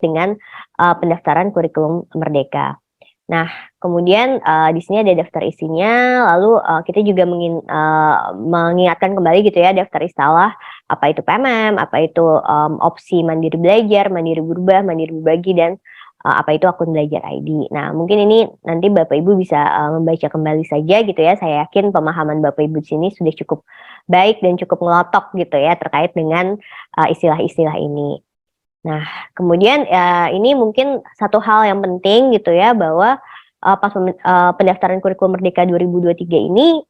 dengan pendaftaran kurikulum Merdeka. Nah, kemudian di sini ada daftar isinya, lalu kita juga mengingatkan kembali gitu ya daftar istilah, apa itu PMM, apa itu opsi mandiri belajar, mandiri berubah, mandiri berbagi, dan apa itu akun belajar ID. Nah, mungkin ini nanti Bapak Ibu bisa membaca kembali saja gitu ya. Saya yakin pemahaman Bapak Ibu di sini sudah cukup baik dan cukup ngelotok gitu ya terkait dengan istilah-istilah ini. Nah, kemudian ini mungkin satu hal yang penting gitu ya bahwa pas pendaftaran kurikulum Merdeka 2023 ini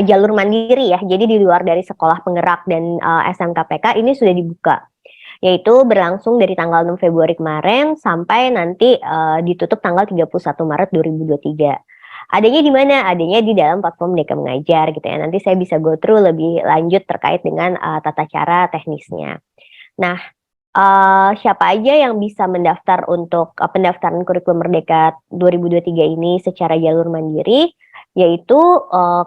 jalur mandiri ya. Jadi di luar dari sekolah penggerak dan SMKPK ini sudah dibuka. Yaitu berlangsung dari tanggal 6 Februari kemarin sampai nanti ditutup tanggal 31 Maret 2023. Adanya di mana? Adanya di dalam platform Merdeka Mengajar gitu ya. Nanti saya bisa go through lebih lanjut terkait dengan tata cara teknisnya. Nah, siapa aja yang bisa mendaftar untuk pendaftaran kurikulum Merdeka 2023 ini secara jalur mandiri, yaitu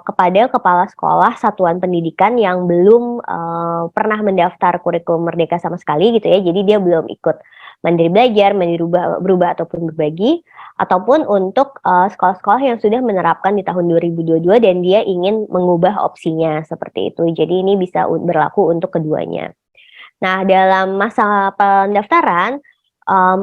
kepada kepala sekolah satuan pendidikan yang belum pernah mendaftar kurikulum Merdeka sama sekali gitu ya. Jadi dia belum ikut mandiri belajar, mandiri berubah ataupun berbagi, ataupun untuk sekolah-sekolah yang sudah menerapkan di tahun 2022 dan dia ingin mengubah opsinya seperti itu. Jadi ini bisa berlaku untuk keduanya. Nah, dalam masa pendaftaran,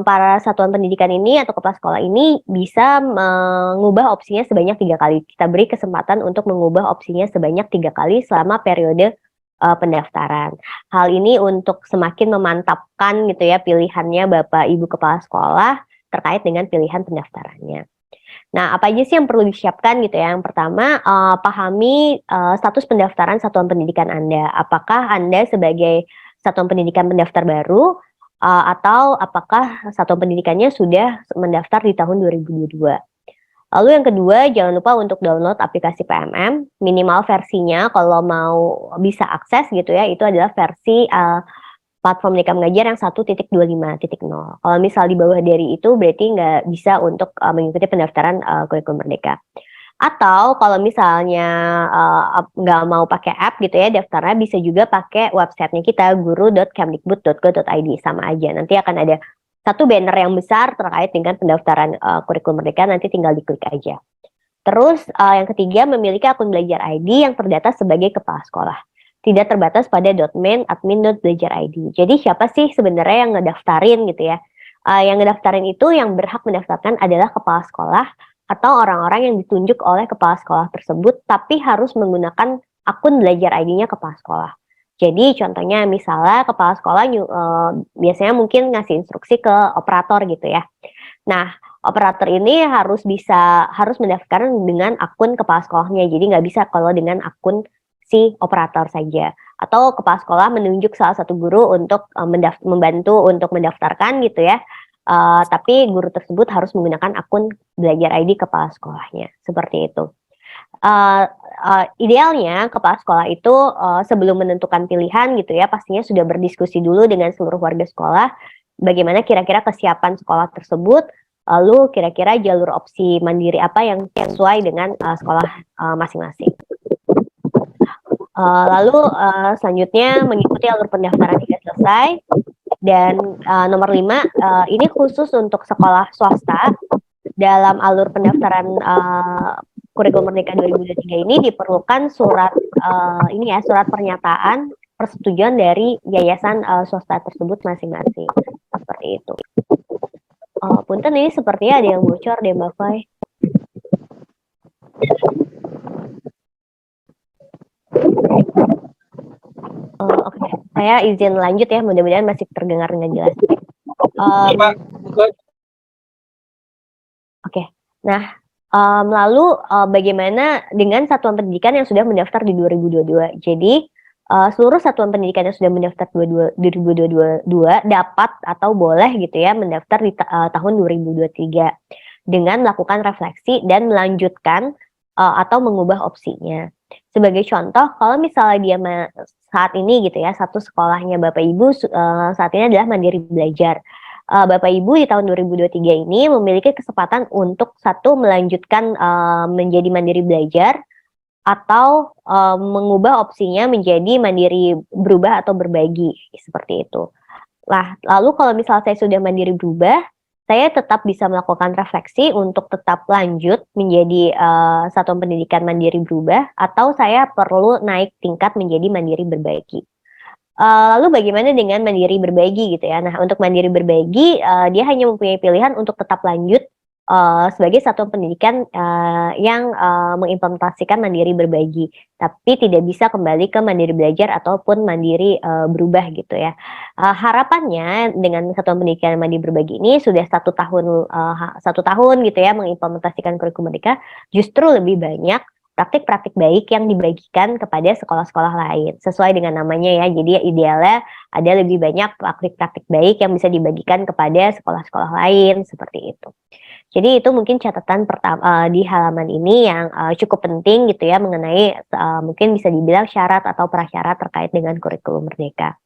para satuan pendidikan ini atau kepala sekolah ini bisa mengubah opsinya sebanyak 3 kali. Kita beri kesempatan untuk mengubah opsinya sebanyak 3 kali selama periode pendaftaran. Hal ini untuk semakin memantapkan gitu ya pilihannya Bapak Ibu kepala sekolah terkait dengan pilihan pendaftarannya. Nah, apa aja sih yang perlu disiapkan gitu ya? Yang pertama, pahami status pendaftaran satuan pendidikan Anda. Apakah Anda sebagai satuan pendidikan pendaftar baru, atau apakah satuan pendidikannya sudah mendaftar di tahun 2022. Lalu yang kedua, jangan lupa untuk download aplikasi PMM, minimal versinya kalau mau bisa akses gitu ya, itu adalah versi platform Merdeka Mengajar yang 1.25.0. Kalau misal di bawah dari itu berarti nggak bisa untuk mengikuti pendaftaran kurikulum Merdeka. Atau kalau misalnya nggak mau pakai app gitu ya, daftarnya bisa juga pakai websitenya kita guru.kemdikbud.go.id, sama aja. Nanti akan ada satu banner yang besar terkait dengan pendaftaran kurikulum Merdeka, nanti tinggal diklik aja. Terus yang ketiga, memiliki akun belajar ID yang terdata sebagai kepala sekolah. Tidak terbatas pada .main.admin.belajar.id. Jadi siapa sih sebenarnya yang ngedaftarin gitu ya? Yang ngedaftarin itu yang berhak mendaftarkan adalah kepala sekolah atau orang-orang yang ditunjuk oleh kepala sekolah tersebut, tapi harus menggunakan akun belajar ID-nya kepala sekolah. Jadi contohnya misalnya kepala sekolah biasanya mungkin ngasih instruksi ke operator gitu ya. Nah, operator ini harus mendaftarkan dengan akun kepala sekolahnya. Jadi nggak bisa kalau dengan akun si operator saja. Atau kepala sekolah menunjuk salah satu guru untuk membantu untuk mendaftarkan gitu ya. Tapi guru tersebut harus menggunakan akun belajar ID kepala sekolahnya, seperti itu. Idealnya kepala sekolah itu sebelum menentukan pilihan gitu ya, pastinya sudah berdiskusi dulu dengan seluruh warga sekolah, bagaimana kira-kira kesiapan sekolah tersebut, lalu kira-kira jalur opsi mandiri apa yang sesuai dengan sekolah masing-masing. Lalu selanjutnya mengikuti alur pendaftaran hingga selesai. Dan nomor 5, ini khusus untuk sekolah swasta. Dalam alur pendaftaran kurikulum Merdeka 2023 ini diperlukan surat surat pernyataan persetujuan dari yayasan swasta tersebut masing-masing. Seperti itu. Punten ini sepertinya ada yang bocor deh Mbak Fai. Oke. Saya izin lanjut ya, mudah-mudahan masih terdengar dengan jelas. Oke. Nah, lalu bagaimana dengan satuan pendidikan yang sudah mendaftar di 2022? Jadi, seluruh satuan pendidikan yang sudah mendaftar 2022 dapat atau boleh gitu ya mendaftar di tahun 2023 dengan melakukan refleksi dan melanjutkan atau mengubah opsinya. Sebagai contoh, kalau misalnya dia saat ini gitu ya, satu sekolahnya Bapak Ibu saat ini adalah mandiri belajar. Bapak Ibu di tahun 2023 ini memiliki kesempatan untuk satu melanjutkan menjadi mandiri belajar atau mengubah opsinya menjadi mandiri berubah atau berbagi seperti itu. Lah, lalu kalau misal saya sudah mandiri berubah, saya tetap bisa melakukan refleksi untuk tetap lanjut menjadi, satuan pendidikan mandiri berubah, atau saya perlu naik tingkat menjadi mandiri berbagi. Lalu bagaimana dengan mandiri berbagi gitu ya. Nah, untuk mandiri berbagi, dia hanya mempunyai pilihan untuk tetap lanjut, sebagai satuan pendidikan, yang, mengimplementasikan mandiri berbagi, tapi tidak bisa kembali ke mandiri belajar ataupun mandiri, berubah gitu ya. Harapannya dengan satuan pendidikan mandiri berbagi ini sudah 1 tahun gitu ya mengimplementasikan kurikulum Merdeka, justru lebih banyak praktik-praktik baik yang dibagikan kepada sekolah-sekolah lain, sesuai dengan namanya ya. Jadi idealnya ada lebih banyak praktik-praktik baik yang bisa dibagikan kepada sekolah-sekolah lain, seperti itu. Jadi itu mungkin catatan di halaman ini yang, cukup penting gitu ya mengenai, mungkin bisa dibilang syarat atau prasyarat terkait dengan kurikulum Merdeka.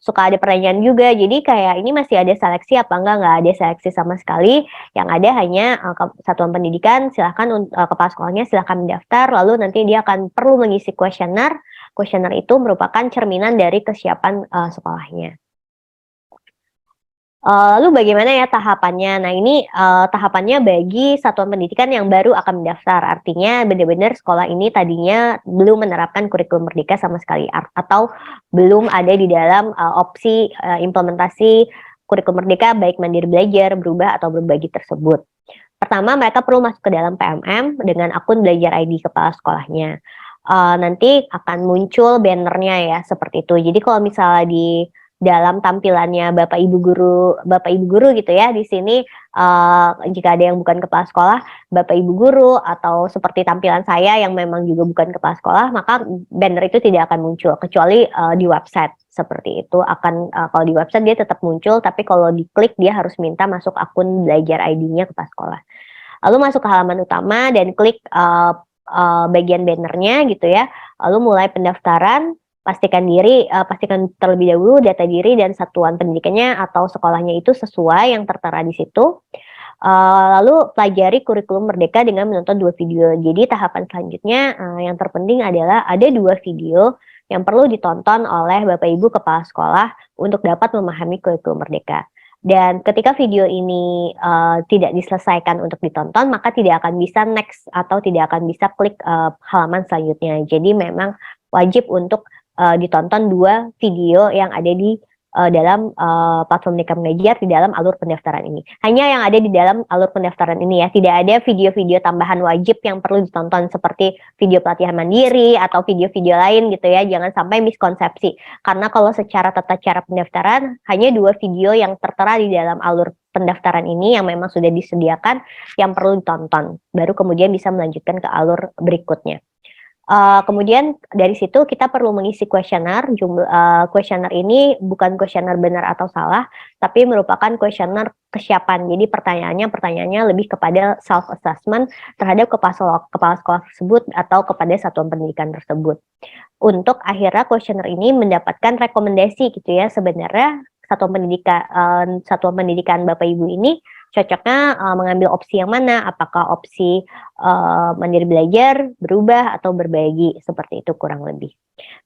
Suka ada pertanyaan juga, jadi kayak ini masih ada seleksi apa enggak? Nggak ada seleksi sama sekali, yang ada hanya, satuan pendidikan silahkan kepala sekolahnya silahkan mendaftar, lalu nanti dia akan perlu mengisi kuesioner, kuesioner itu merupakan cerminan dari kesiapan, sekolahnya. Lalu bagaimana ya tahapannya? Nah ini, tahapannya bagi satuan pendidikan yang baru akan mendaftar, artinya benar-benar sekolah ini tadinya belum menerapkan kurikulum Merdeka sama sekali atau belum ada di dalam, opsi, implementasi kurikulum Merdeka baik mandiri belajar, berubah, atau berbagi tersebut. Pertama mereka perlu masuk ke dalam PMM dengan akun Belajar ID kepala sekolahnya. Nanti akan muncul banner-nya ya seperti itu. Jadi kalau misalnya di dalam tampilannya Bapak Ibu guru gitu ya, di sini, jika ada yang bukan kepala sekolah, Bapak Ibu guru atau seperti tampilan saya yang memang juga bukan kepala sekolah, maka banner itu tidak akan muncul kecuali, di website, seperti itu. Kalau di website dia tetap muncul, tapi kalau diklik dia harus minta masuk akun Belajar ID-nya kepala sekolah. Lalu masuk ke halaman utama dan klik, bagian banner-nya gitu ya, lalu mulai pendaftaran. Pastikan terlebih dahulu data diri dan satuan pendidikannya atau sekolahnya itu sesuai yang tertera di situ. Lalu pelajari kurikulum Merdeka dengan menonton 2 video. Jadi tahapan selanjutnya, yang terpenting adalah ada 2 video yang perlu ditonton oleh Bapak Ibu kepala sekolah untuk dapat memahami kurikulum Merdeka. Dan ketika video ini, tidak diselesaikan untuk ditonton, maka tidak akan bisa next atau tidak akan bisa klik, halaman selanjutnya. Jadi memang wajib untuk ditonton 2 video yang ada di, dalam, platform Merdeka Mengajar di dalam alur pendaftaran ini. Hanya yang ada di dalam alur pendaftaran ini ya, tidak ada video-video tambahan wajib yang perlu ditonton seperti video pelatihan mandiri atau video-video lain gitu ya, jangan sampai miskonsepsi. Karena kalau secara tata cara pendaftaran, hanya 2 video yang tertera di dalam alur pendaftaran ini yang memang sudah disediakan yang perlu ditonton, baru kemudian bisa melanjutkan ke alur berikutnya. Kemudian dari situ kita perlu mengisi kuesioner, kuesioner ini bukan kuesioner benar atau salah, tapi merupakan kuesioner kesiapan. Jadi pertanyaannya lebih kepada self assessment terhadap kepala sekolah tersebut atau kepada satuan pendidikan tersebut. Untuk akhirnya kuesioner ini mendapatkan rekomendasi gitu ya, sebenarnya satuan pendidikan Bapak Ibu ini cocoknya, mengambil opsi yang mana, apakah opsi, mandiri belajar, berubah, atau berbagi, seperti itu kurang lebih.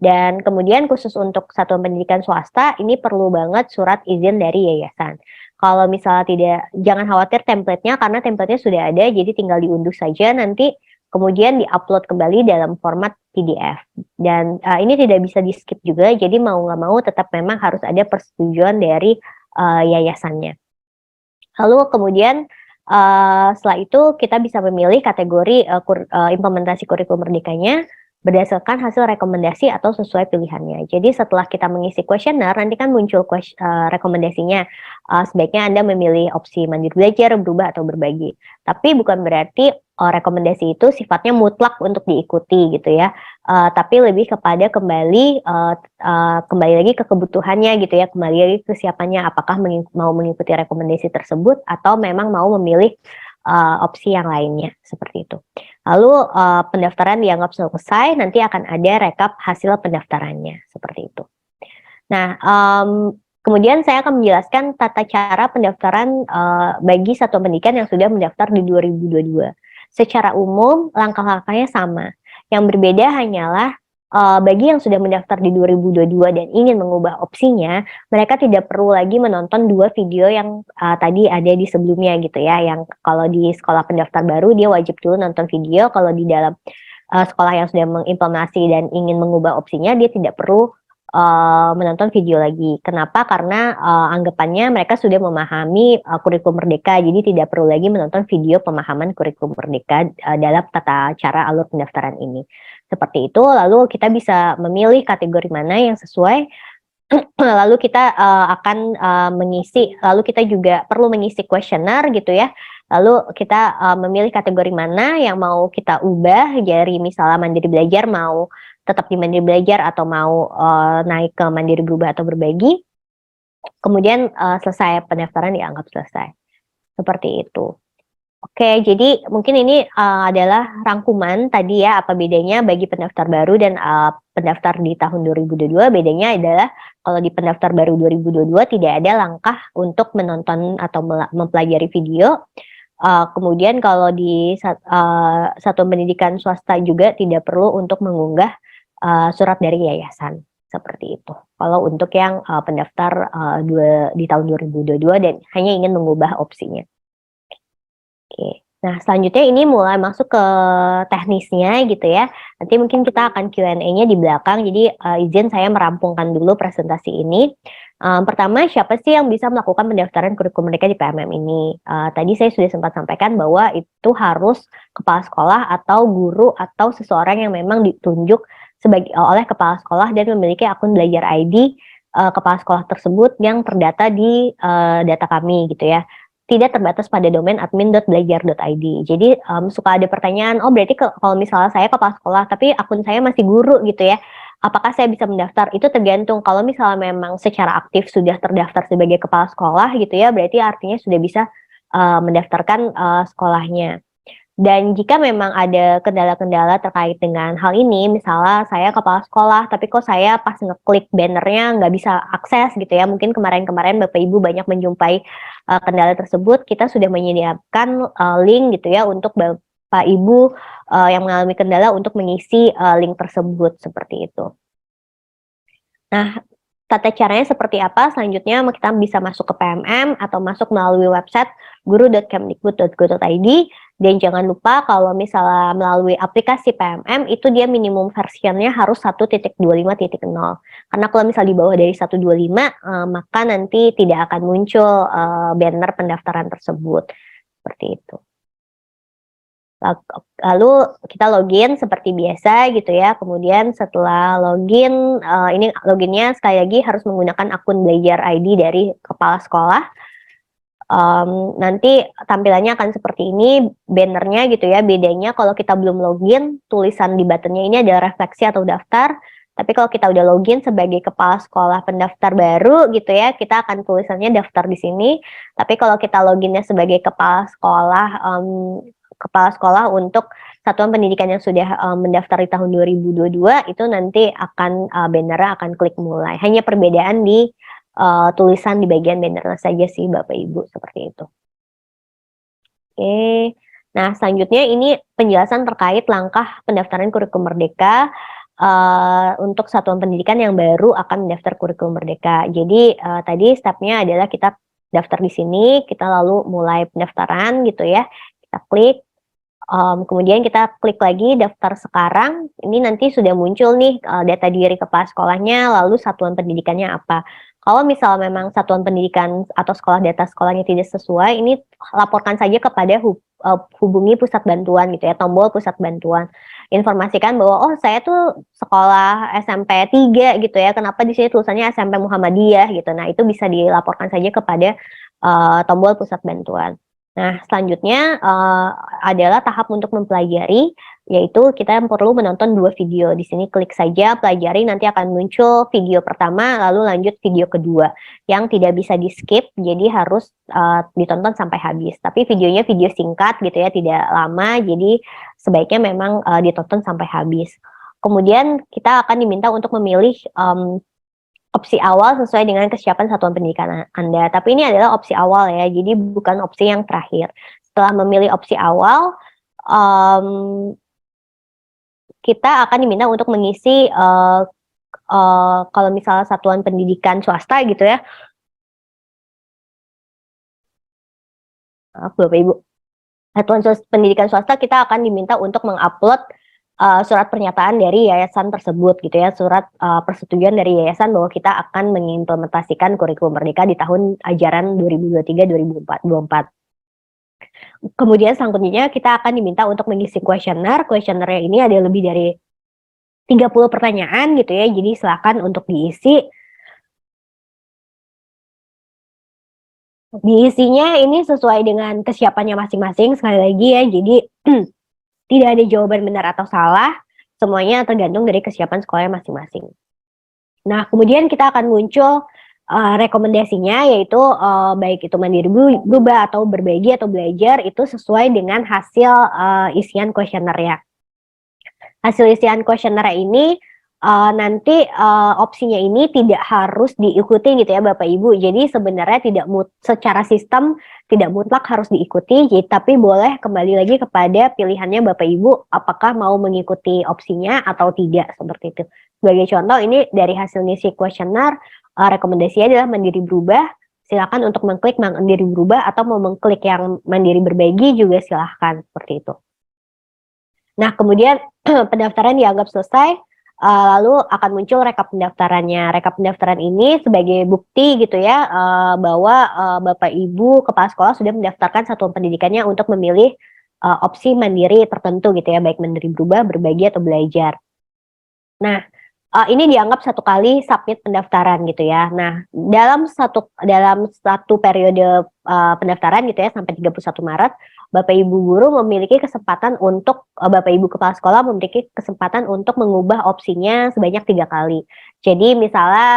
Dan kemudian khusus untuk satuan pendidikan swasta, ini perlu banget surat izin dari yayasan. Kalau misalnya jangan khawatir template-nya karena template-nya sudah ada, jadi tinggal diunduh saja nanti kemudian di-upload kembali dalam format PDF. Dan, ini tidak bisa di-skip juga, jadi mau nggak mau tetap memang harus ada persetujuan dari, yayasannya. Lalu kemudian, setelah itu kita bisa memilih kategori, implementasi kurikulum Merdekanya berdasarkan hasil rekomendasi atau sesuai pilihannya. Jadi setelah kita mengisi kuesioner, nanti kan muncul rekomendasinya, sebaiknya Anda memilih opsi mandiri belajar, berubah, atau berbagi. Tapi bukan berarti, rekomendasi itu sifatnya mutlak untuk diikuti gitu ya, tapi lebih kepada kembali lagi ke kebutuhannya gitu ya, kembali lagi ke kesiapannya, apakah mau mengikuti rekomendasi tersebut atau memang mau memilih, opsi yang lainnya, seperti itu. Lalu, pendaftaran dianggap selesai, nanti akan ada rekap hasil pendaftarannya, seperti itu. Nah, kemudian saya akan menjelaskan tata cara pendaftaran, bagi satuan pendidikan yang sudah mendaftar di 2022. Secara umum langkah-langkahnya sama, yang berbeda hanyalah bagi yang sudah mendaftar di 2022 dan ingin mengubah opsinya, mereka tidak perlu lagi menonton 2 video yang, tadi ada di sebelumnya gitu ya, yang kalau di sekolah pendaftar baru dia wajib dulu nonton video, kalau di dalam, sekolah yang sudah mengimplementasi dan ingin mengubah opsinya, dia tidak perlu, menonton video lagi. Kenapa? Karena, anggapannya mereka sudah memahami, kurikulum Merdeka, jadi tidak perlu lagi menonton video pemahaman kurikulum Merdeka, dalam tata cara alur pendaftaran ini. Seperti itu, lalu kita bisa memilih kategori mana yang sesuai, lalu kita, akan, mengisi lalu kita juga perlu mengisi kuesioner gitu ya, lalu kita, memilih kategori mana yang mau kita ubah dari misalnya Mandiri Belajar mau tetap di Mandiri Belajar atau mau, naik ke Mandiri Berubah atau Berbagi, kemudian, selesai pendaftaran dianggap selesai, seperti itu. Oke, jadi mungkin ini, adalah rangkuman tadi ya, apa bedanya bagi pendaftar baru dan, pendaftar di tahun 2022. Bedanya adalah kalau di pendaftar baru 2022 tidak ada langkah untuk menonton atau mempelajari video, kemudian kalau di satuan pendidikan swasta juga tidak perlu untuk mengunggah, surat dari yayasan, seperti itu. Kalau untuk yang, pendaftar, di tahun 2022 dan hanya ingin mengubah opsinya. Oke. Nah, selanjutnya ini mulai masuk ke teknisnya gitu ya. Nanti mungkin kita akan Q&A-nya di belakang. Jadi, izin saya merampungkan dulu presentasi ini. Pertama, siapa sih yang bisa melakukan pendaftaran kurikulum Merdeka di PMM ini? Tadi saya sudah sempat sampaikan bahwa itu harus kepala sekolah atau guru atau seseorang yang memang ditunjuk sebagai oleh kepala sekolah dan memiliki akun belajar ID, kepala sekolah tersebut yang terdata di, data kami gitu ya. Tidak terbatas pada domain admin.belajar.id. Jadi, suka ada pertanyaan, "Oh berarti kalau misalnya saya kepala sekolah, tapi akun saya masih guru," gitu ya, apakah saya bisa mendaftar? Itu tergantung, kalau misalnya memang secara aktif sudah terdaftar sebagai kepala sekolah gitu ya, berarti artinya sudah bisa, mendaftarkan, sekolahnya. Dan jika memang ada kendala-kendala terkait dengan hal ini, misalnya saya kepala sekolah, tapi kok saya pas ngeklik bannernya nggak bisa akses gitu ya, mungkin kemarin-kemarin Bapak Ibu banyak menjumpai, kendala tersebut, kita sudah menyediakan, link gitu ya untuk Bapak Ibu, yang mengalami kendala untuk mengisi, link tersebut, seperti itu. Nah, tata caranya seperti apa? Selanjutnya kita bisa masuk ke PMM atau masuk melalui website guru.kemdikbud.go.id, dan jangan lupa kalau misalnya melalui aplikasi PMM itu dia minimum versionnya harus 1.25.0. Karena kalau misal di bawah dari 1.25, maka nanti tidak akan muncul, banner pendaftaran tersebut, seperti itu. Lalu kita login seperti biasa gitu ya, kemudian setelah login, ini loginnya sekali lagi harus menggunakan akun Belajar ID dari kepala sekolah. Nanti tampilannya akan seperti ini, bannernya gitu ya, bedanya kalau kita belum login, tulisan di buttonnya ini adalah refleksi atau daftar, tapi kalau kita udah login sebagai kepala sekolah pendaftar baru gitu ya, kita akan tulisannya daftar di sini, tapi kalau kita loginnya sebagai kepala sekolah untuk satuan pendidikan yang sudah, mendaftar di tahun 2022 itu nanti akan, banner-nya akan klik mulai. Hanya perbedaan di, tulisan di bagian banner saja sih Bapak Ibu, seperti itu. Oke. Nah, selanjutnya ini penjelasan terkait langkah pendaftaran kurikulum Merdeka, untuk satuan pendidikan yang baru akan mendaftar kurikulum Merdeka. Jadi, tadi step-nya adalah kita daftar di sini, kita lalu mulai pendaftaran gitu ya, kita klik. Kemudian kita klik lagi daftar sekarang, ini nanti sudah muncul nih, data diri kepala sekolahnya, lalu satuan pendidikannya apa. Kalau misal memang satuan pendidikan atau sekolah data sekolahnya tidak sesuai, ini laporkan saja kepada hubungi pusat bantuan gitu ya, tombol pusat bantuan. Informasikan bahwa, "Oh saya tuh sekolah SMP 3 gitu ya, kenapa di sini tulisannya SMP Muhammadiyah?" Gitu. Nah itu bisa dilaporkan saja kepada, tombol pusat bantuan. Nah, selanjutnya, adalah tahap untuk mempelajari, yaitu kita perlu menonton 2 video. Di sini klik saja pelajari, nanti akan muncul video pertama, lalu lanjut video kedua, yang tidak bisa di-skip, jadi harus, ditonton sampai habis. Tapi videonya video singkat gitu ya, tidak lama, jadi sebaiknya memang, ditonton sampai habis. Kemudian kita akan diminta untuk memilih, opsi awal sesuai dengan kesiapan satuan pendidikan Anda, tapi ini adalah opsi awal ya, jadi bukan opsi yang terakhir. Setelah memilih opsi awal, mmm kita akan diminta untuk mengisi, kalau misalnya satuan pendidikan swasta gitu ya, maaf Bapak Ibu, satuan pendidikan swasta kita akan diminta untuk mengupload surat pernyataan dari yayasan tersebut gitu ya, surat persetujuan dari yayasan bahwa kita akan mengimplementasikan kurikulum merdeka di tahun ajaran 2023-2024. Kemudian selanjutnya kita akan diminta untuk mengisi kuesioner. Kuesionernya ini ada lebih dari 30 pertanyaan gitu ya, jadi silakan untuk diisi. Diisinya ini sesuai dengan kesiapannya masing-masing sekali lagi ya, jadi tidak ada jawaban benar atau salah, semuanya tergantung dari kesiapan sekolahnya masing-masing. Nah, kemudian kita akan muncul rekomendasinya, yaitu baik itu mandiri berubah atau berbagi atau belajar, itu sesuai dengan hasil isian kuesionernya. Hasil isian kuesioner ini nanti opsinya ini tidak harus diikuti gitu ya Bapak Ibu. Jadi sebenarnya tidak secara sistem tidak mutlak harus diikuti, tapi boleh kembali lagi kepada pilihannya Bapak Ibu apakah mau mengikuti opsinya atau tidak, seperti itu. Sebagai contoh ini dari hasil ngisi kuesioner, rekomendasinya adalah mandiri berubah. Silakan untuk mengklik mandiri berubah atau mau mengklik yang mandiri berbagi juga silahkan, seperti itu. Nah, kemudian pendaftaran dianggap selesai, lalu akan muncul rekap pendaftarannya. Rekap pendaftaran ini sebagai bukti gitu ya, bahwa Bapak Ibu kepala sekolah sudah mendaftarkan satuan pendidikannya untuk memilih opsi mandiri tertentu gitu ya, baik mandiri berubah, berbagi, atau belajar. Nah, ini dianggap satu kali submit pendaftaran gitu ya. Nah, dalam satu periode pendaftaran gitu ya sampai 31 Maret, Bapak Ibu guru memiliki kesempatan untuk Bapak Ibu kepala sekolah memiliki kesempatan untuk mengubah opsinya sebanyak 3 kali. Jadi misalnya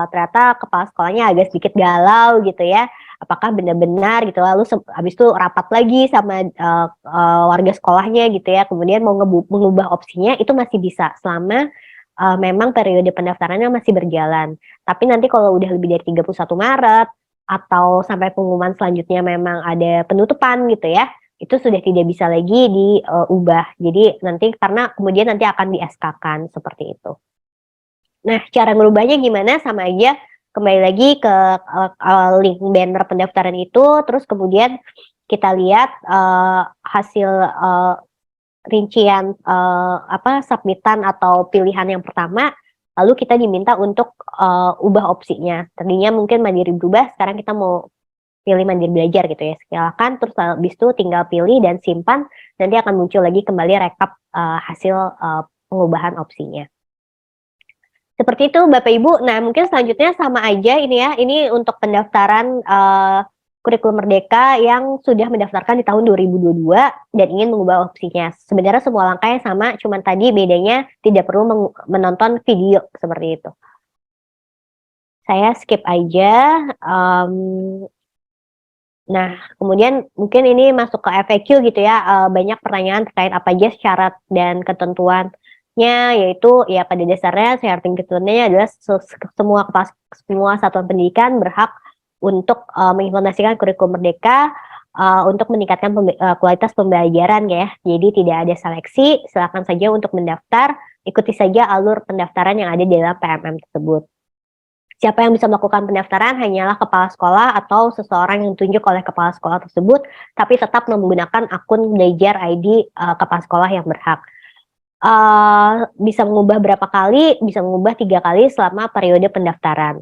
ternyata kepala sekolahnya agak sedikit galau gitu ya, apakah benar-benar gitu, lalu habis itu rapat lagi sama warga sekolahnya gitu ya, kemudian mau mengubah opsinya, itu masih bisa selama memang periode pendaftarannya masih berjalan. Tapi nanti kalau udah lebih dari 31 Maret atau sampai pengumuman selanjutnya memang ada penutupan gitu ya, itu sudah tidak bisa lagi diubah. Jadi nanti karena kemudian nanti akan di-SK-kan seperti itu. Nah, cara ngerubahnya gimana? Sama aja, kembali lagi ke link banner pendaftaran itu, terus kemudian kita lihat hasil rincian submitan atau pilihan yang pertama, lalu kita diminta untuk ubah opsinya. Tadinya mungkin mandiri berubah, sekarang kita mau pilih mandiri belajar gitu ya. Silakan, terus habis itu tinggal pilih dan simpan, nanti akan muncul lagi kembali rekap hasil pengubahan opsinya. Seperti itu Bapak Ibu. Nah, mungkin selanjutnya sama aja ini ya. Ini untuk pendaftaran kurikulum merdeka yang sudah mendaftarkan di tahun 2022 dan ingin mengubah opsinya. Sebenarnya semua langkahnya sama, cuman tadi bedanya tidak perlu menonton video seperti itu. Saya skip aja. Nah, kemudian mungkin ini masuk ke FAQ gitu ya. Banyak pertanyaan terkait apa aja syarat dan ketentuan yaitu ya pada dasarnya syarat dan ketentuannya adalah semua satuan pendidikan berhak untuk mengimplementasikan kurikulum merdeka untuk meningkatkan kualitas pembelajaran ya. Jadi tidak ada seleksi, silakan saja untuk mendaftar, ikuti saja alur pendaftaran yang ada di dalam PMM tersebut. Siapa yang bisa melakukan pendaftaran hanyalah kepala sekolah atau seseorang yang ditunjuk oleh kepala sekolah tersebut, tapi tetap menggunakan akun belajar ID kepala sekolah yang berhak. Bisa mengubah berapa kali? Bisa mengubah 3 kali selama periode pendaftaran.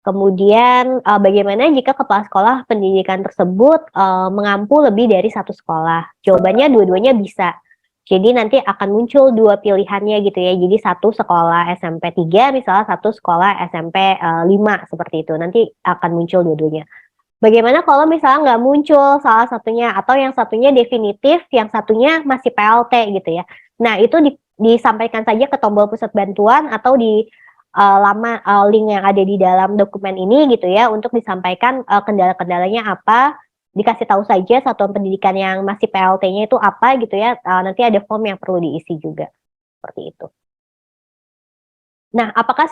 Kemudian bagaimana jika kepala sekolah pendidikan tersebut mengampu lebih dari satu sekolah? Jawabannya dua-duanya bisa. Jadi nanti akan muncul 2 pilihannya gitu ya. Jadi satu sekolah SMP 3, misalnya satu sekolah SMP 5 seperti itu. Nanti akan muncul dua-duanya. Bagaimana kalau misalnya nggak muncul salah satunya atau yang satunya definitif, yang satunya masih PLT gitu ya. Nah, itu disampaikan saja ke tombol pusat bantuan atau di link yang ada di dalam dokumen ini gitu ya, untuk disampaikan kendala-kendalanya apa, dikasih tahu saja satuan pendidikan yang masih PLT-nya itu apa gitu ya, nanti ada form yang perlu diisi juga, seperti itu. Nah, apakah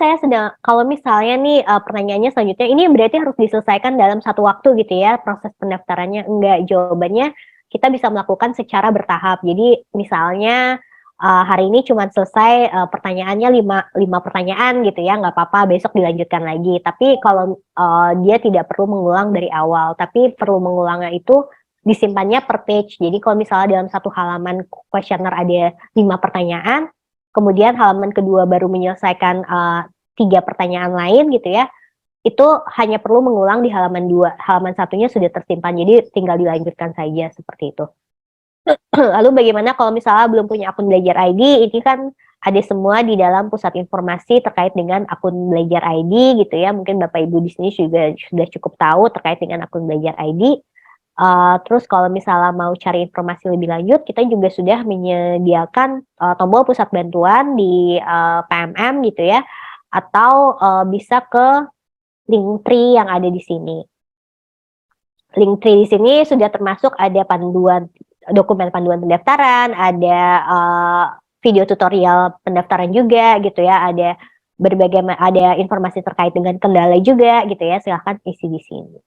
kalau misalnya nih pertanyaannya selanjutnya, ini berarti harus diselesaikan dalam satu waktu gitu ya proses pendaftarannya? Enggak, jawabannya kita bisa melakukan secara bertahap. Jadi misalnya hari ini cuma selesai pertanyaannya 5 pertanyaan gitu ya, nggak apa-apa besok dilanjutkan lagi. Tapi kalau dia tidak perlu mengulang dari awal, tapi perlu mengulangnya itu disimpannya per page. Jadi kalau misalnya dalam satu halaman kuesioner ada 5 pertanyaan, kemudian halaman kedua baru menyelesaikan 3 pertanyaan lain gitu ya, itu hanya perlu mengulang di halaman 2, halaman satunya sudah tersimpan, jadi tinggal dilanjutkan saja seperti itu. Lalu bagaimana kalau misalnya belum punya akun Belajar ID, ini kan ada semua di dalam pusat informasi terkait dengan akun Belajar ID gitu ya, mungkin Bapak Ibu di sini juga sudah cukup tahu terkait dengan akun Belajar ID. Terus kalau misalnya mau cari informasi lebih lanjut, kita juga sudah menyediakan tombol pusat bantuan di PMM gitu ya, atau bisa ke Linktree yang ada di sini. Linktree di sini sudah termasuk ada dokumen panduan pendaftaran, ada video tutorial pendaftaran juga gitu ya, ada informasi terkait dengan kendala juga gitu ya, silahkan isi di sini.